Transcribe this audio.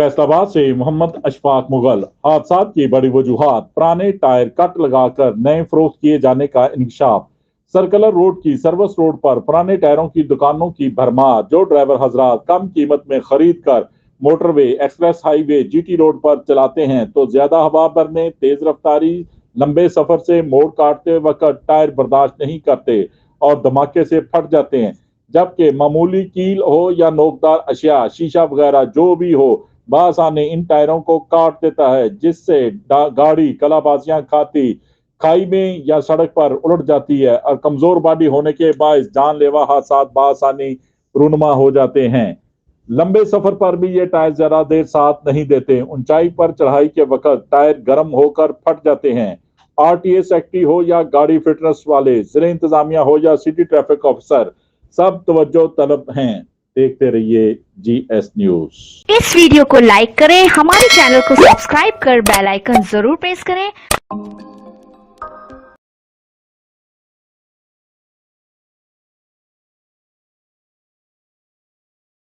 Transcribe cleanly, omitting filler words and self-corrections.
फैसलाबाद से मोहम्मद अशफाक मुगल। हादसात की बड़ी वजूहात, पुराने टायर कट लगाकर नए फरोख्त किए जाने का इंकशाफ। सर्कुलर रोड की सर्विस रोड पर पुराने टायरों की दुकानों की भरमार। जो ड्राइवर हजरात कम कीमत में खरीद कर motorway, express highway, GT road पर चलाते हैं तो ज्यादा हवा भरने, तेज रफ्तारी, लंबे सफर से मोड़ काटते वक्त टायर बर्दाश्त नहीं करते और धमाके से फट जाते हैं। जबकि मामूली कील हो या नोकदार अशिया, शीशा वगैरह जो भी हो, बासानी इन टायरों को काट देता है, जिससे गाड़ी कलाबाजियां खाती खाई में या सड़क पर उलट जाती है और कमजोर बॉडी होने के बायस जानलेवा हादसा बासानी रूनुमा हो जाते हैं। लंबे सफर पर भी ये टायर ज्यादा देर साथ नहीं देते। ऊंचाई पर चढ़ाई के वक्त टायर गर्म होकर फट जाते हैं। आरटीए सेक्रेटरी हो या गाड़ी फिटनेस वाले, जिले इंतजामिया हो या सिटी ट्रैफिक ऑफिसर, सब तवज्जो तलब हैं। देखते रहिए GS न्यूज। इस वीडियो को लाइक करें, हमारे चैनल को सब्सक्राइब कर बेल आइकन जरूर प्रेस करें।